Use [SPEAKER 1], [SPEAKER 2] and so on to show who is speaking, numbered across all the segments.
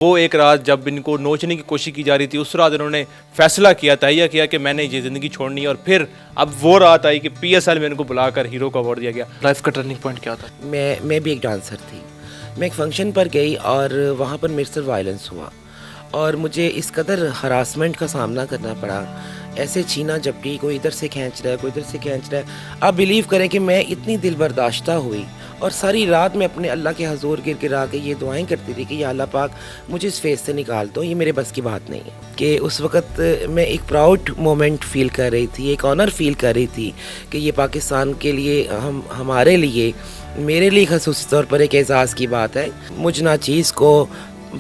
[SPEAKER 1] وہ ایک رات جب ان کو نوچنے کی کوشش کی جا رہی تھی اس رات انہوں نے فیصلہ کیا تہیہ کیا کہ میں نے یہ زندگی چھوڑنی ہے، اور پھر اب وہ رات آئی کہ پی ایس ایل میں ان کو بلا کر ہیرو کا ایوارڈ دیا گیا۔ لائف کا ٹرننگ پوائنٹ کیا تھا؟
[SPEAKER 2] میں بھی ایک ڈانسر تھی۔ میں ایک فنکشن پر گئی اور وہاں پر میرے سے وائلنس ہوا اور مجھے اس قدر ہراسمنٹ کا سامنا کرنا پڑا، ایسے چھینا جھپٹی، کوئی ادھر سے کھینچ رہا ہے کوئی ادھر سے کھینچ رہا ہے۔ آپ بلیو کریں کہ میں اتنی دل برداشتہ ہوئی اور ساری رات میں اپنے اللہ کے حضور گر گرا کے یہ دعائیں کرتی تھی کہ یا اللہ پاک مجھے اس فیس سے نکال دو، یہ میرے بس کی بات نہیں ہے۔ کہ اس وقت میں ایک پراؤڈ مومنٹ فیل کر رہی تھی، ایک آنر فیل کر رہی تھی کہ یہ پاکستان کے لیے ہمارے لیے، میرے لیے خصوصی طور پر ایک اعزاز کی بات ہے۔ مجھ ناچیز کو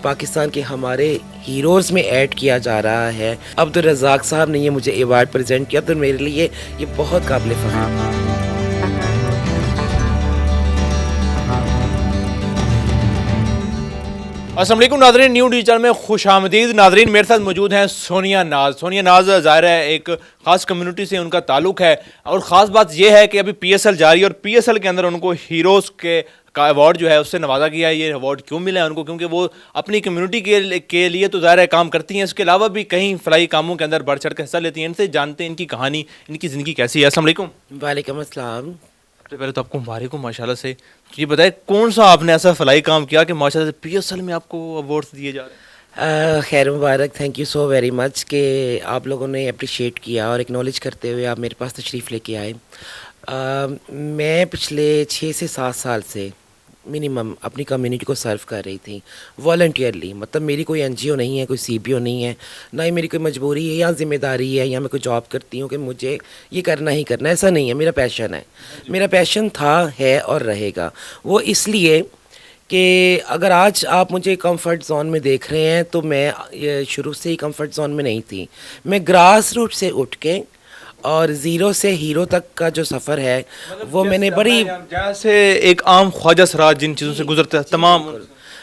[SPEAKER 2] پاکستان کے ہمارے ہیروز میں ایڈ کیا جا رہا ہے۔ عبدالرزاق صاحب نے یہ مجھے ایوارڈ پریزنٹ کیا تو میرے لیے یہ بہت قابل فخر ہے۔
[SPEAKER 1] السلام علیکم ناظرین، نیو ڈیجیٹل میں خوش آمدید۔ ناظرین میرے ساتھ موجود ہیں سونیا ناز۔ سونیا ناز ظاہر ہے ایک خاص کمیونٹی سے ان کا تعلق ہے، اور خاص بات یہ ہے کہ ابھی پی ایس ایل جاری ہے اور پی ایس ایل کے اندر ان کو ہیروز کا ایوارڈ جو ہے اس سے نوازا گیا ہے۔ یہ ایوارڈ کیوں ملا ہے ان کو؟ کیونکہ وہ اپنی کمیونٹی کے لیے تو ظاہر ہے کام کرتی ہیں، اس کے علاوہ بھی کئی فلاحی کاموں کے اندر بڑھ چڑھ کر حصہ لیتی ہیں۔ ان سے جانتے ہیں ان کی کہانی، ان کی زندگی کیسی ہے۔ السلام علیکم۔
[SPEAKER 2] وعلیکم السلام۔
[SPEAKER 1] سب سے پہلے تو آپ کو مبارک ہو ماشاءاللہ سے۔ یہ بتائیں کون سا آپ نے ایسا فلاحی کام کیا کہ ماشاءاللہ سے پی ایس ایل میں آپ کو ایوارڈز دیے جا رہے ہیں؟
[SPEAKER 2] خیر مبارک، thank you so very much کہ آپ لوگوں نے اپریشیٹ کیا اور اکنالج کرتے ہوئے آپ میرے پاس تشریف لے کے آئے۔ میں پچھلے 6 سے 7 سال سے منیمم اپنی کمیونٹی کو سرو کر رہی تھی والنٹیئرلی، مطلب میری کوئی این جی او نہیں ہے، کوئی سی بی او نہیں ہے، نہ ہی میری کوئی مجبوری ہے یا ذمہ داری ہے یا میں کوئی جاب کرتی ہوں کہ مجھے یہ کرنا ہی کرنا ہے، ایسا نہیں ہے۔ میرا پیشن ہے، میرا پیشن تھا، ہے اور رہے گا۔ وہ اس لیے کہ اگر آج آپ مجھے کمفرٹ زون میں دیکھ رہے ہیں تو میں شروع سے ہی کمفرٹ زون میں نہیں تھی۔ میں گراس روٹ سے اٹھ کے اور زیرو سے ہیرو تک کا جو سفر ہے وہ میں نے بڑی،
[SPEAKER 1] جیسے ایک عام خواجہ سراج جن چیزوں سے گزرتا ہے تمام،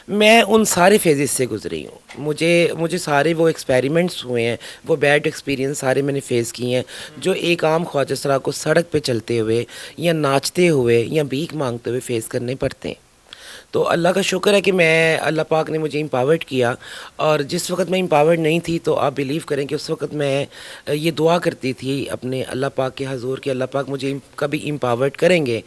[SPEAKER 2] میں ان سارے فیزز سے گزری ہوں۔ مجھے سارے وہ ایکسپیریمنٹس ہوئے ہیں، وہ بیڈ ایکسپیرینس سارے میں نے فیس کیے ہیں جو ایک عام خواجہ سرا کو سڑک پہ چلتے ہوئے یا ناچتے ہوئے یا بھیک مانگتے ہوئے فیس کرنے پڑتے ہیں۔ تو اللہ کا شکر ہے کہ اللہ پاک نے مجھے امپاورڈ کیا، اور جس وقت میں امپاورڈ نہیں تھی تو آپ بلیو کریں کہ اس وقت میں یہ دعا کرتی تھی اپنے اللہ پاک کے حضور کہ اللہ پاک مجھے کبھی امپاورڈ کریں گے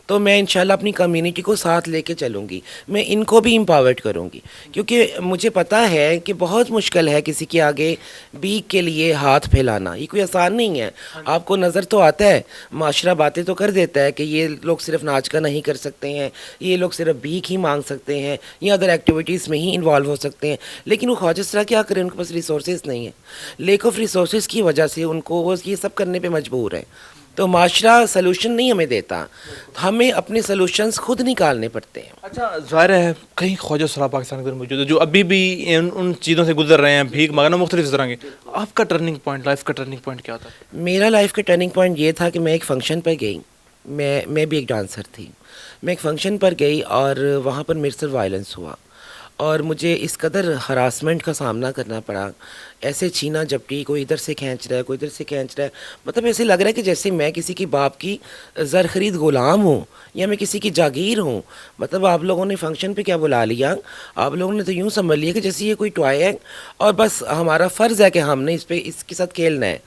[SPEAKER 2] تو میں انشاءاللہ اپنی کمیونٹی کو ساتھ لے کے چلوں گی، میں ان کو بھی امپاورڈ کروں گی، کیونکہ مجھے پتہ ہے کہ بہت مشکل ہے کسی کے آگے بیک کے لیے ہاتھ پھیلانا، یہ کوئی آسان نہیں ہے۔ آپ کو نظر تو آتا ہے، معاشرہ باتیں تو کر دیتا ہے کہ یہ لوگ صرف ناچ کا نہیں کر سکتے ہیں، یہ لوگ صرف بیک ہی مانگ سکتے ہیں یا ادر ایکٹیویٹیز میں ہی انوالو ہو سکتے ہیں، لیکن وہ خواجہ سرا کیا کریں، ان کے پاس ریسورسز نہیں ہیں۔ لیک آف ریسورسز کی وجہ سے ان کو وہ یہ سب کرنے پہ مجبور ہے۔ تو معاشرہ سلوشن نہیں ہمیں دیتا، ہمیں اپنے سلوشنز خود نکالنے پڑتے ہیں۔
[SPEAKER 1] اچھا ظاہر ہے کئی خواجہ سرا پاکستان کے اندر موجود ہے جو ابھی بھی ان چیزوں سے گزر رہے ہیں، بھیک مانگنا مختلف طرح کے۔ آپ کا ٹرننگ پوائنٹ، لائف کا ٹرننگ پوائنٹ کیا تھا؟
[SPEAKER 2] میرا لائف کا ٹرننگ پوائنٹ یہ تھا کہ میں ایک فنکشن پر گئی، میں بھی ایک ڈانسر تھی۔ میں ایک فنکشن پر گئی اور وہاں پر میرے سے وائلنس ہوا اور مجھے اس قدر ہراسمنٹ کا سامنا کرنا پڑا، ایسے چھینا جھپٹی، کوئی ادھر سے کھینچ رہا ہے کوئی ادھر سے کھینچ رہا ہے، مطلب ایسے لگ رہا ہے کہ جیسے میں کسی کی باپ کی زرخرید غلام ہوں یا میں کسی کی جاگیر ہوں۔ مطلب آپ لوگوں نے فنکشن پہ کیا بلا لیا، آپ لوگوں نے تو یوں سمجھ لیا کہ جیسے یہ کوئی ٹوائے ہے اور بس ہمارا فرض ہے کہ ہم نے اس کے ساتھ کھیلنا ہے۔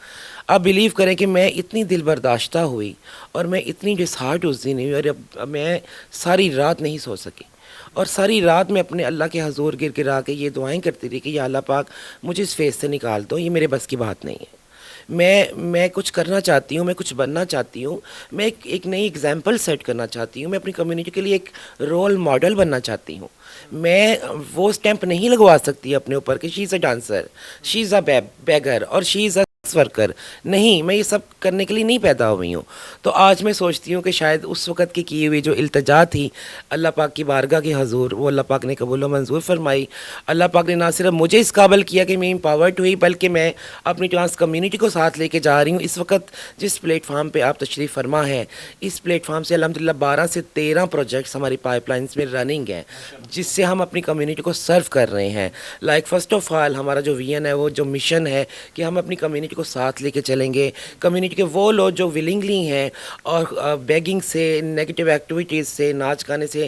[SPEAKER 2] آپ بلیو کریں کہ میں اتنی دل برداشتہ ہوئی اور میں اتنی ڈسہارٹ اس دن ہوئی، اور میں ساری رات نہیں سو سکی، اور ساری رات میں اپنے اللہ کے حضور گر گرا کے یہ دعائیں کرتی تھی کہ یا اللہ پاک مجھے اس فیس سے نکال دو، یہ میرے بس کی بات نہیں ہے۔ میں کچھ کرنا چاہتی ہوں، میں کچھ بننا چاہتی ہوں، میں ایک نئی ایگزامپل سیٹ کرنا چاہتی ہوں، میں اپنی کمیونٹی کے لیے ایک رول ماڈل بننا چاہتی ہوں۔ میں وہ اسٹیمپ نہیں لگوا سکتی اپنے اوپر کہ شی از اے dancer, she is a beggar اور شی از اے ورکر، نہیں، میں یہ سب کرنے کے لیے نہیں پیدا ہوئی ہوں۔ تو آج میں سوچتی ہوں کہ شاید اس وقت کی ہوئی جو التجا تھی اللہ پاک کی بارگاہ کے حضور، وہ اللہ پاک نے قبول و منظور فرمائی۔ اللہ پاک نے نہ صرف مجھے اس قابل کیا کہ میں امپاورڈ ہوئی، بلکہ میں اپنی ٹرانس کمیونٹی کو ساتھ لے کے جا رہی ہوں۔ اس وقت جس پلیٹ فارم پہ آپ تشریف فرما ہے، اس پلیٹ فارم سے الحمدللہ 12 سے 13 پروجیکٹس ہماری پائپ لائنس میں رننگ ہیں، جس سے ہم اپنی کمیونٹی کو سرو کر رہے ہیں۔ لائک فرسٹ آف آل ہمارا جو ویژن ہے، وہ جو مشن ہے کہ ہم اپنی کمیونٹی کو ساتھ لے کے چلیں گے۔ کمیونٹی کے وہ لوگ جو ولنگلی ہیں اور بیگنگ سے، نیگیٹو ایکٹیویٹیز سے، ناچ گانے سے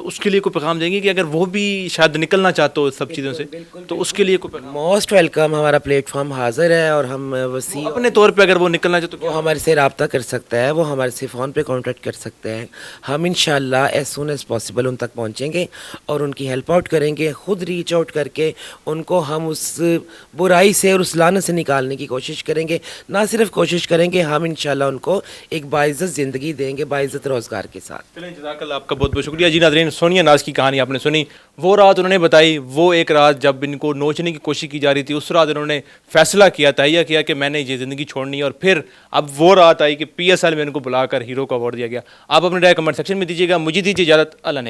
[SPEAKER 1] تو اس کے لیے کوئی پیغام دیں گے کہ اگر وہ بھی شاید نکلنا چاہتے ہو سب چیزوں سے تو اس کے لیے کوئی پیغام
[SPEAKER 2] موسٹ ویلکم. ہمارا پلیٹ فارم حاضر ہے اور ہم وسیع
[SPEAKER 1] اپنے طور پہ اگر وہ نکلنا چاہتے تو
[SPEAKER 2] وہ ہمارے سے رابطہ کر سکتا ہے, وہ ہمارے سے فون پہ کانٹیکٹ کر سکتے ہیں. ہم انشاءاللہ as soon as possible in تک پہنچیں گے اور ان کی ہیلپ آؤٹ کریں گے. خود ریچ آؤٹ کر کے ان کو ہم اس برائی سے اور اس لعنت سے نکالنے کی کوشش کریں گے. نہ صرف کوشش کریں گے, ہم انشاءاللہ ان کو ایک باعزت زندگی دیں گے, باعزت روزگار کے ساتھ.
[SPEAKER 1] چلیں جزاک اللہ, آپ کا بہت بہت شکریہ. جی ناظرین, سونیا ناز کی کہانی آپ نے سنی. وہ رات انہوں نے بتائی, وہ ایک رات جب ان کو نوچنے کی کوشش کی جا رہی تھی, اس رات انہوں نے فیصلہ کیا, تہیہ کیا کہ میں نے یہ زندگی چھوڑنی ہے. اور پھر اب وہ رات آئی کہ PSL میں ان کو بلا کر ہیرو کا ایوارڈ دیا گیا. آپ اپنی رائے کمنٹ سیکشن میں دیجیے گا. مجھے دیجیے اجازت, اللہ نے